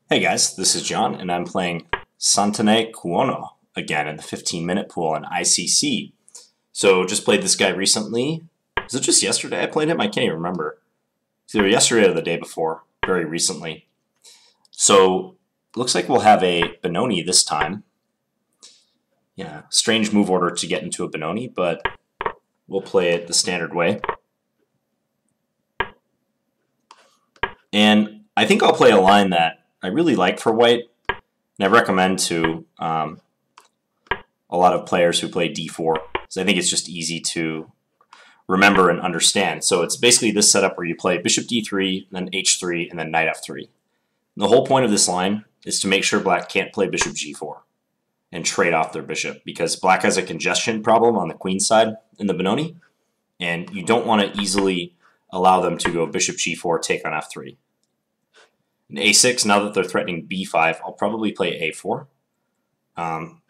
Hey guys, this is John, and I'm playing Santecouno again in the 15-minute pool on ICC. So just played this guy recently. Was it just yesterday I played him? I can't even remember. It's either yesterday or the day before, very recently. So looks like we'll have a Benoni this time. Yeah, strange move order to get into a Benoni, but we'll play it the standard way. And I think I'll play a line that I really like for white, and I recommend to a lot of players who play d4, because I think it's just easy to remember and understand. So it's basically this setup where you play bishop d3, then h3, and then knight f3. And the whole point of this line is to make sure black can't play bishop g4 and trade off their bishop, because black has a congestion problem on the queen side in the Benoni, and you don't want to easily allow them to go bishop g4, take on f3. In a6, now that they're threatening b5, I'll probably play a4.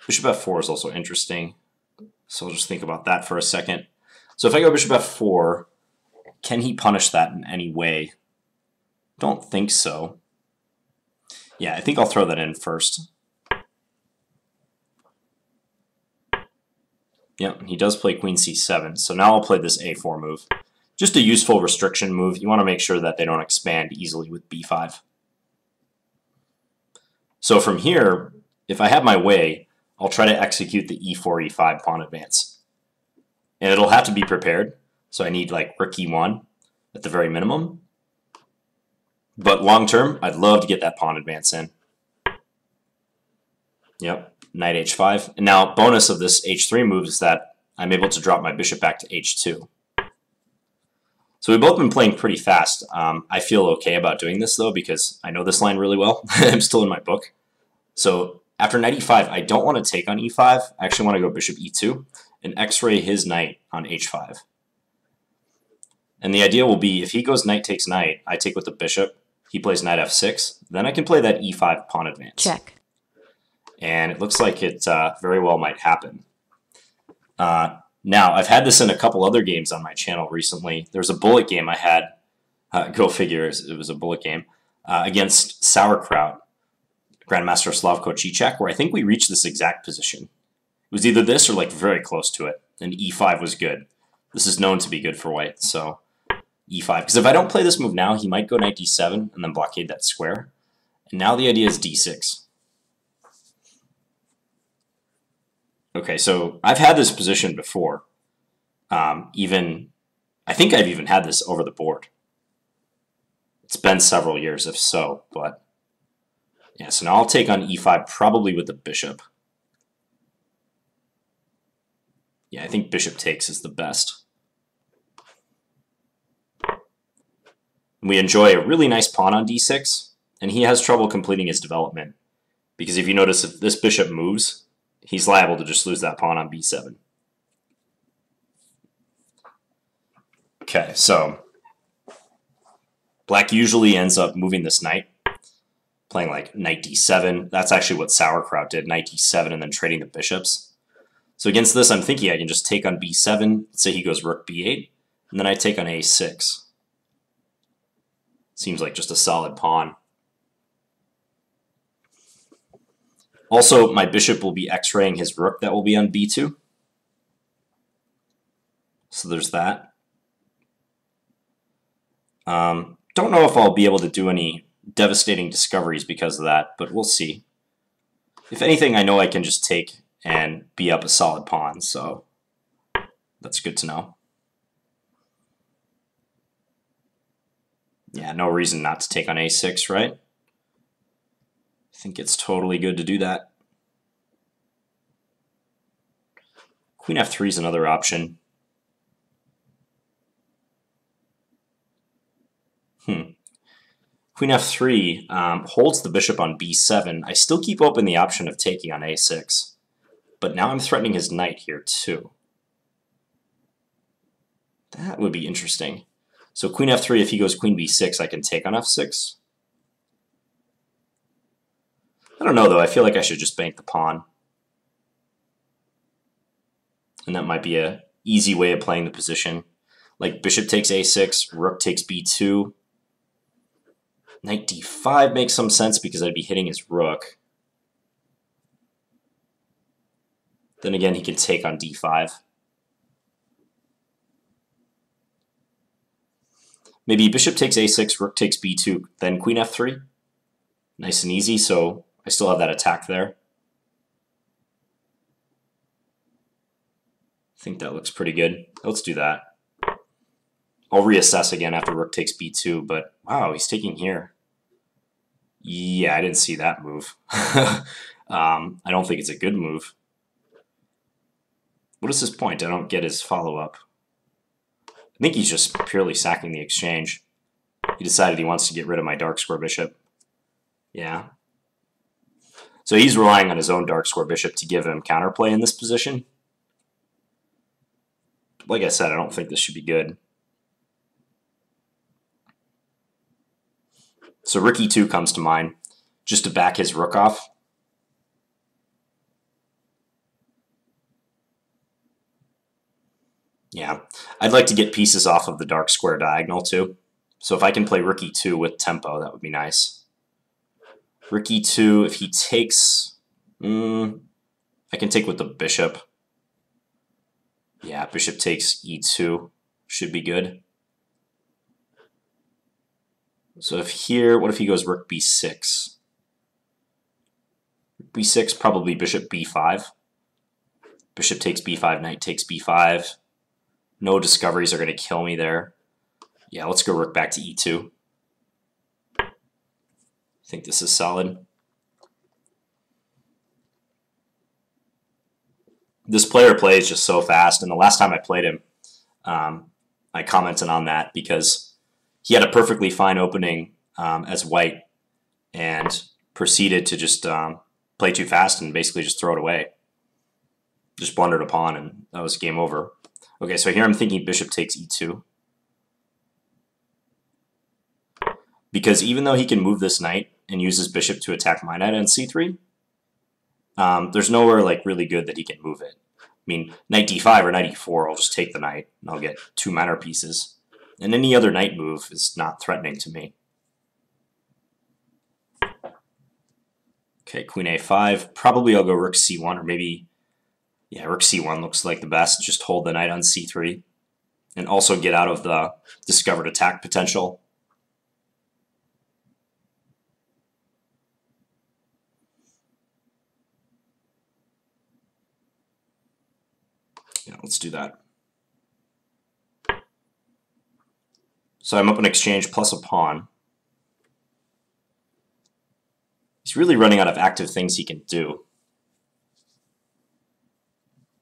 Bishop f4 is also interesting, so I'll just think about that for a second. So if I go bishop f4, can he punish that in any way? Don't think so. Yeah, I think I'll throw that in first. Yeah, he does play queen c7, so now I'll play this a4 move. Just a useful restriction move. You want to make sure that they don't expand easily with b5. So from here, if I have my way, I'll try to execute the e4, e5 pawn advance. And it'll have to be prepared, so I need like rook e1 at the very minimum. But long term, I'd love to get that pawn advance in. Yep, knight h5. And now bonus of this h3 move is that I'm able to drop my bishop back to h2. So we've both been playing pretty fast. I feel okay about doing this though, because I know this line really well. I'm still in my book. So after knight e5, I don't want to take on e5. I actually want to go bishop e2 and x-ray his knight on h5. And the idea will be, if he goes knight takes knight, I take with the bishop, he plays knight f6, then I can play that e5 pawn advance. Check. And it looks like it very well might happen. Now, I've had this in a couple other games on my channel recently. There's a bullet game I had, go figure, it was a bullet game, against Sauerkraut, Grandmaster Slavko Žižek, where I think we reached this exact position. It was either this or like very close to it, and e5 was good. This is known to be good for white, so e5. Because if I don't play this move now, he might go knight d7 and then blockade that square. And now the idea is d6. Okay, so I've had this position before. I think I've even had this over the board. It's been several years, if so, but yeah, so now I'll take on e5, probably with the bishop. Yeah, I think bishop takes is the best. We enjoy a really nice pawn on d6, and he has trouble completing his development. Because if you notice, if this bishop moves, he's liable to just lose that pawn on b7. Okay, so black usually ends up moving this knight, playing like knight d7. That's actually what Sauerkraut did, knight d7 and then trading the bishops. So against this, I'm thinking I can just take on b7, say he goes rook b8, and then I take on a6. Seems like just a solid pawn. Also, my bishop will be x-raying his rook that will be on b2. So there's that. Don't know if I'll be able to do any devastating discoveries because of that, but we'll see. If anything, I know I can just take and be up a solid pawn, so that's good to know. Yeah, no reason not to take on a6, right? I think it's totally good to do that. Queen f3 is another option. Queen f3 holds the bishop on b7. I still keep open the option of taking on a6, but now I'm threatening his knight here too. That would be interesting. So queen f3, if he goes queen b6, I can take on f6. I don't know though, I feel like I should just bank the pawn. And that might be an easy way of playing the position. Like bishop takes a6, rook takes b2. Knight d5 makes some sense because I'd be hitting his rook. Then again, he can take on d5. Maybe bishop takes a6, rook takes b2, then queen f3. Nice and easy, so I still have that attack there. I think that looks pretty good. Let's do that. I'll reassess again after rook takes b2, but wow, he's taking here. Yeah, I didn't see that move. I don't think it's a good move. What is his point? I don't get his follow-up. I think he's just purely sacking the exchange. He decided he wants to get rid of my dark square bishop. Yeah. So he's relying on his own dark square bishop to give him counterplay in this position. Like I said, I don't think this should be good. So rook e2 comes to mind, just to back his rook off. Yeah, I'd like to get pieces off of the dark square diagonal too. So if I can play rook e2 with tempo, that would be nice. Rook e2, if he takes, I can take with the bishop. Yeah, bishop takes e2, should be good. So if here, what if he goes rook b6? Rook b6, probably bishop b5. Bishop takes b5, knight takes b5. No discoveries are going to kill me there. Yeah, let's go rook back to e2. I think this is solid. This player plays just so fast, and the last time I played him, I commented on that because he had a perfectly fine opening as white and proceeded to just play too fast and basically just throw it away. Just blundered a pawn, and that was game over. Okay, so here I'm thinking bishop takes e2. Because even though he can move this knight and use his bishop to attack my knight on c3, there's nowhere like really good that he can move it. I mean, knight d5 or knight e4, I'll just take the knight and I'll get two minor pieces. And any other knight move is not threatening to me. Okay, queen a5. Probably I'll go rook c1, or maybe, yeah, rook c1 looks like the best. Just hold the knight on c3 and also get out of the discovered attack potential. Yeah, let's do that. So I'm up an exchange plus a pawn. He's really running out of active things he can do.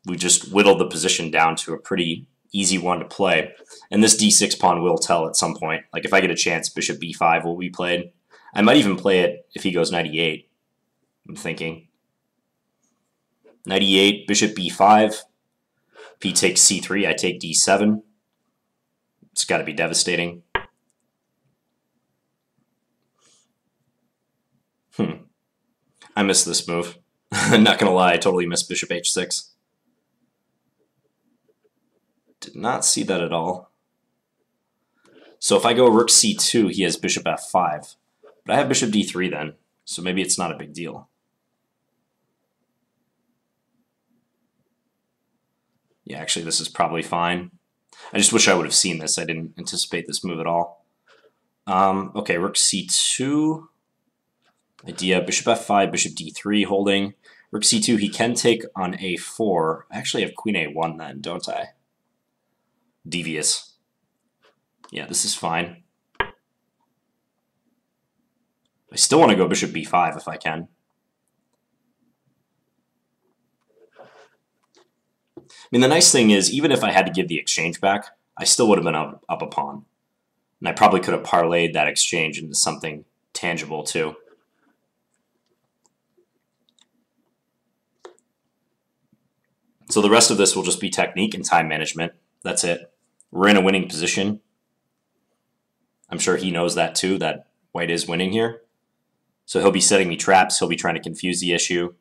We just whittled the position down to a pretty easy one to play. And this d6 pawn will tell at some point. Like if I get a chance, bishop b5 will be played. I might even play it if he goes knight e8. I'm thinking. Knight e8, bishop b5. If he takes c3, I take d7. It's got to be devastating. I missed this move. I'm not going to lie, I totally missed bishop h6. Did not see that at all. So if I go rook c2, he has bishop f5. But I have bishop d3 then, so maybe it's not a big deal. Yeah, actually this is probably fine. I just wish I would have seen this. I didn't anticipate this move at all. Okay, rook c2. Idea, bishop f5, bishop d3 holding. Rook c2, he can take on a4. I actually have queen a1 then, don't I? Devious. Yeah, this is fine. I still want to go bishop b5 if I can. I mean, the nice thing is, even if I had to give the exchange back, I still would have been up a pawn. And I probably could have parlayed that exchange into something tangible, too. So the rest of this will just be technique and time management. That's it. We're in a winning position. I'm sure he knows that, too, that white is winning here. So he'll be setting me traps. He'll be trying to confuse the issue.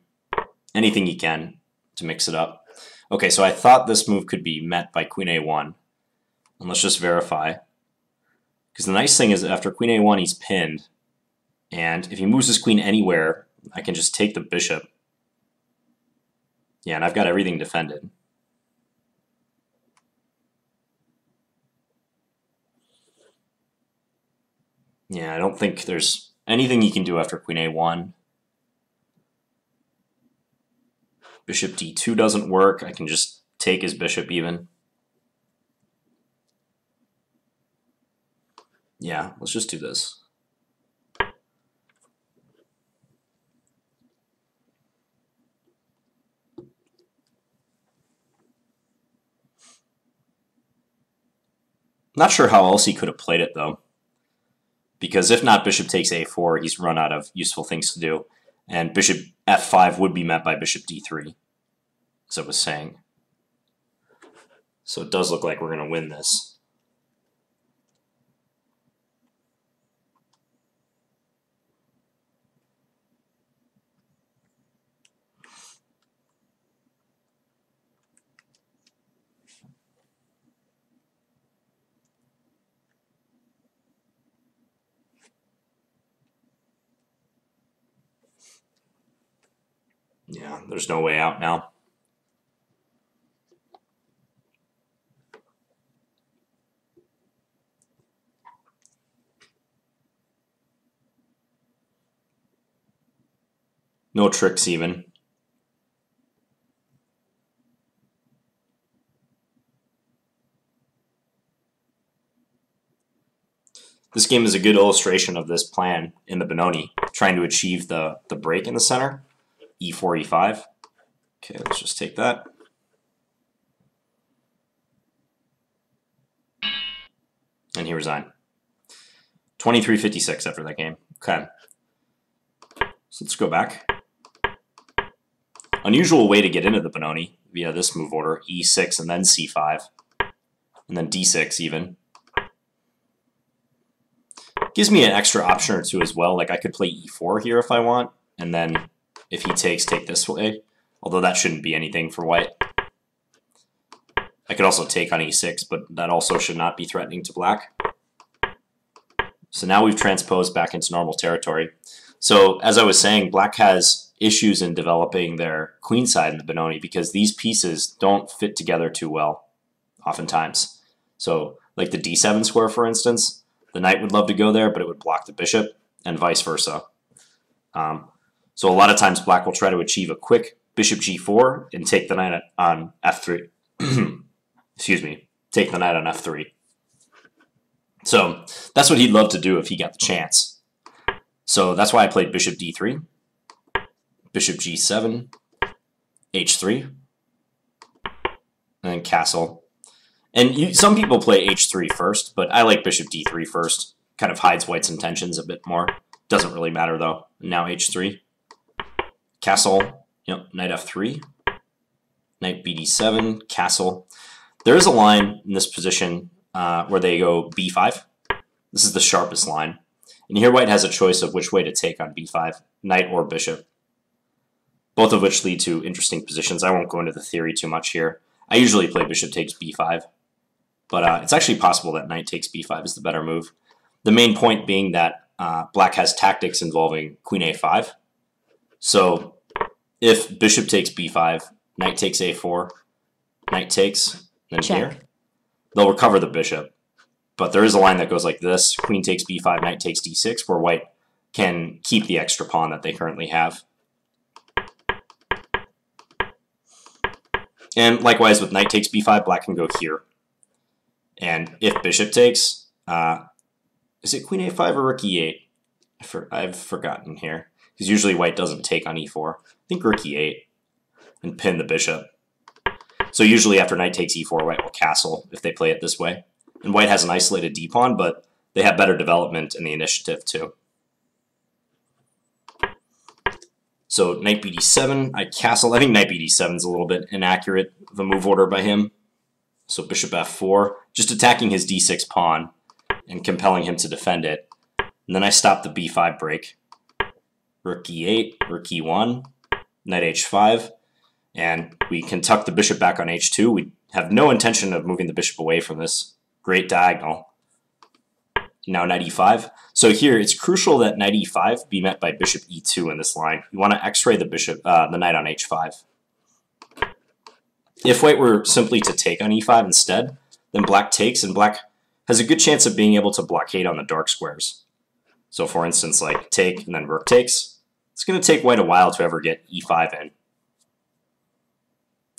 Anything he can to mix it up. Okay, so I thought this move could be met by queen a1. And let's just verify. Because the nice thing is after queen a1, he's pinned. And if he moves his queen anywhere, I can just take the bishop. Yeah, and I've got everything defended. Yeah, I don't think there's anything he can do after queen a1. Bishop d2 doesn't work. I can just take his bishop even. Yeah, let's just do this. Not sure how else he could have played it, though. Because if not bishop takes a4, he's run out of useful things to do. And bishop f5 would be met by bishop d3, as I was saying. So it does look like we're going to win this. Yeah, there's no way out now. No tricks even. This game is a good illustration of this plan in the Benoni, trying to achieve the break in the center. e4, e5. Okay, let's just take that. And he resigned. 23-56 after that game. Okay. So let's go back. Unusual way to get into the Benoni via this move order. e6 and then c5. And then d6 even. Gives me an extra option or two as well. Like I could play e4 here if I want. And then if he takes, take this way. Although that shouldn't be anything for white. I could also take on e6, but that also should not be threatening to black. So now we've transposed back into normal territory. So as I was saying, black has issues in developing their queenside in the Benoni because these pieces don't fit together too well, oftentimes. So like the d7 square, for instance, the knight would love to go there, but it would block the bishop, and vice versa. So a lot of times black will try to achieve a quick bishop g4 and take the knight on f3. Excuse me, take the knight on f3. So that's what he'd love to do if he got the chance. So that's why I played bishop d3, bishop g7, h3, and then castle. And some people play h3 first, but I like bishop d3 first. Kind of hides white's intentions a bit more. Doesn't really matter though. Now h3, castle, yep, knight f3, knight bd7, castle. There is a line in this position where they go b5. This is the sharpest line. And here white has a choice of which way to take on b5, knight or bishop. Both of which lead to interesting positions. I won't go into the theory too much here. I usually play bishop takes b5. But it's actually possible that knight takes b5 is the better move. The main point being that black has tactics involving queen a5. So if bishop takes b5, knight takes a4, knight takes, then here, they'll recover the bishop. But there is a line that goes like this, queen takes b5, knight takes d6, where white can keep the extra pawn that they currently have. And likewise with knight takes b5, black can go here. And if bishop takes, is it queen a5 or rook e8? I've forgotten here. Because usually white doesn't take on e4. I think rook e8 and pin the bishop. So usually after knight takes e4, white will castle if they play it this way. And white has an isolated d-pawn, but they have better development in the initiative too. So knight bd7, I castle. I think knight bd7 is a little bit inaccurate of a move order by him. So bishop f4, just attacking his d6 pawn and compelling him to defend it. And then I stop the b5 break. Rook e8, rook e1, knight h5, and we can tuck the bishop back on h2. We have no intention of moving the bishop away from this great diagonal. Now knight e5. So here, it's crucial that knight e5 be met by bishop e2 in this line. You want to x-ray the bishop, the knight on h5. If white were simply to take on e5 instead, then black takes, and black has a good chance of being able to blockade on the dark squares. So for instance, like take and then rook takes. It's going to take white a while to ever get e5 in.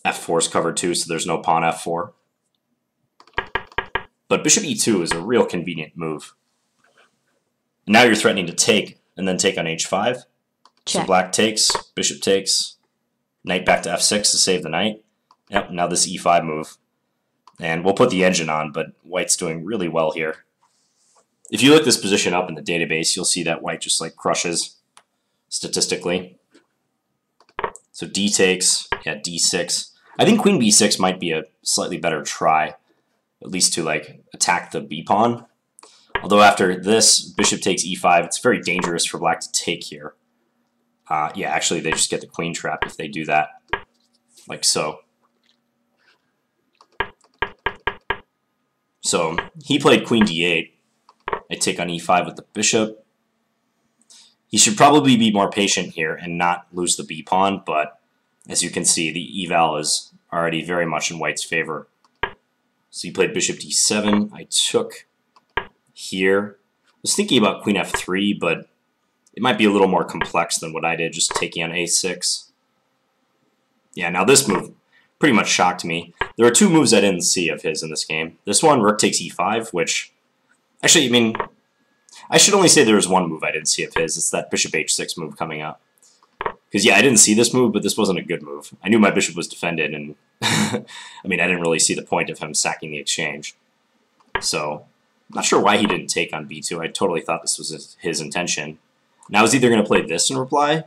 f4 is covered too, so there's no pawn f4. But bishop e2 is a real convenient move. Now you're threatening to take, and then take on h5. Check. So black takes, bishop takes, knight back to f6 to save the knight. Yep, now this e5 move. And we'll put the engine on, but white's doing really well here. If you look this position up in the database, you'll see that white just like crushes statistically. So d takes, yeah, d6. I think queen b6 might be a slightly better try, at least to like attack the b pawn. Although after this, bishop takes e5, it's very dangerous for black to take here. Yeah, actually they just get the queen trap if they do that, like so. So he played queen d8. I take on e5 with the bishop. He should probably be more patient here and not lose the b pawn, but as you can see, the eval is already very much in white's favor. So he played bishop d7. I took here. I was thinking about queen f3, but it might be a little more complex than what I did, just taking on a6. Yeah, now this move pretty much shocked me. There are two moves I didn't see of his in this game. This one, rook takes e5, which, actually, I mean, I should only say there was one move I didn't see of his. It's that bishop h6 move coming up. Because, yeah, I didn't see this move, but this wasn't a good move. I knew my bishop was defended, and, I mean, I didn't really see the point of him sacking the exchange. So, I'm not sure why he didn't take on b2. I totally thought this was his intention. Now, I was either going to play this in reply,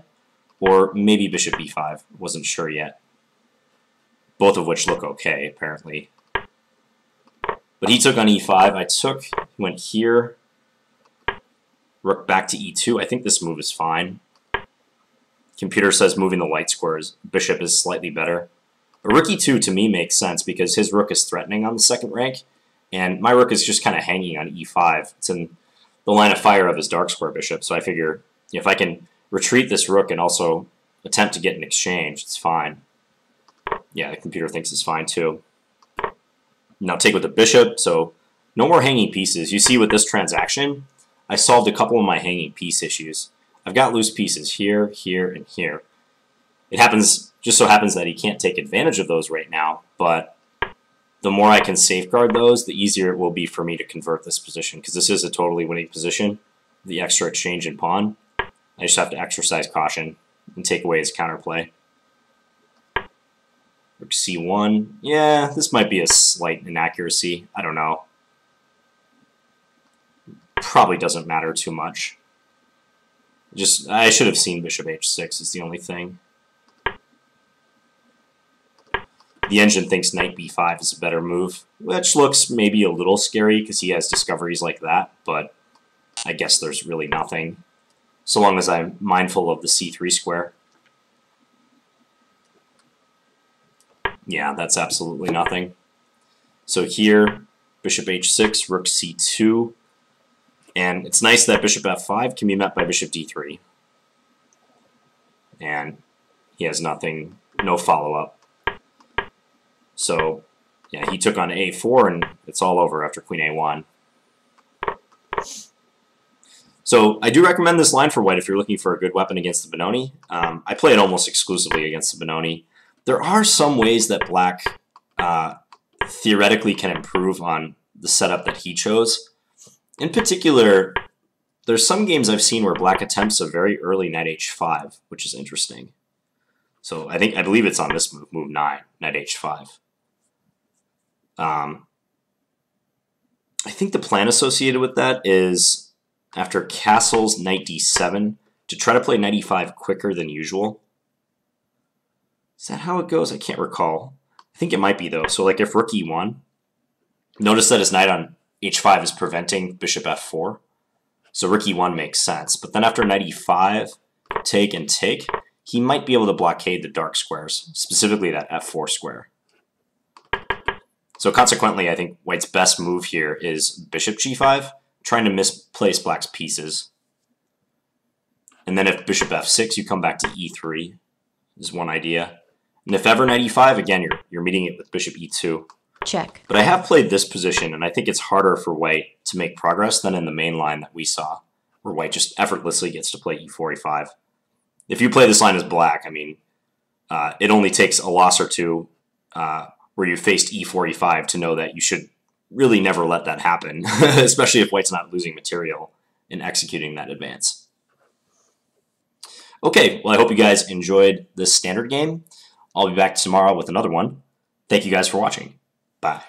or maybe bishop b5. Wasn't sure yet. Both of which look okay, apparently. But he took on e5. I took, he went here. Rook back to e2. I think this move is fine. Computer says moving the white squares bishop is slightly better. But rook e2 to me makes sense because his rook is threatening on the second rank, and my rook is just kind of hanging on e5. It's in the line of fire of his dark square bishop, so I figure if I can retreat this rook and also attempt to get an exchange, it's fine. Yeah, the computer thinks it's fine too. Now take with the bishop, so no more hanging pieces. You see with this transaction, I solved a couple of my hanging piece issues. I've got loose pieces here, here, and here. It happens, just so happens that he can't take advantage of those right now, but the more I can safeguard those, the easier it will be for me to convert this position, because this is a totally winning position, the extra exchange in pawn. I just have to exercise caution and take away his counterplay. Rook c1. Yeah, this might be a slight inaccuracy. I don't know. Probably doesn't matter too much. Just, I should have seen bishop h6 is the only thing. The engine thinks knight b5 is a better move, which looks maybe a little scary because he has discoveries like that, but I guess there's really nothing, so long as I'm mindful of the c3 square. Yeah, that's absolutely nothing. So here, bishop h6, rook c2, and it's nice that bishop f5 can be met by bishop d3. And he has nothing, no follow-up. So, yeah, he took on a4, and it's all over after queen a1. So I do recommend this line for white if you're looking for a good weapon against the Benoni. I play it almost exclusively against the Benoni. There are some ways that black theoretically can improve on the setup that he chose. In particular, there's some games I've seen where black attempts a very early knight h5, which is interesting. So I believe it's on this move, move 9, knight h5. I think the plan associated with that is after castles knight d7 to try to play knight e5 quicker than usual. Is that how it goes? I can't recall. I think it might be though. So like if rook e1, notice that his knight on h5 is preventing bishop f4. So rook e1 makes sense. But then after knight e5, take and take, he might be able to blockade the dark squares, specifically that f4 square. So consequently, I think white's best move here is bishop g5, trying to misplace black's pieces. And then if bishop f6, you come back to e3 is one idea. And if ever knight e5, again, you're meeting it with bishop e2. Check. But I have played this position, and I think it's harder for white to make progress than in the main line that we saw, where white just effortlessly gets to play e4, e5. If you play this line as black, I mean, it only takes a loss or two where you faced e4, e5 to know that you should really never let that happen, especially if white's not losing material in executing that advance. Okay, well, I hope you guys enjoyed this standard game. I'll be back tomorrow with another one. Thank you guys for watching. Bye.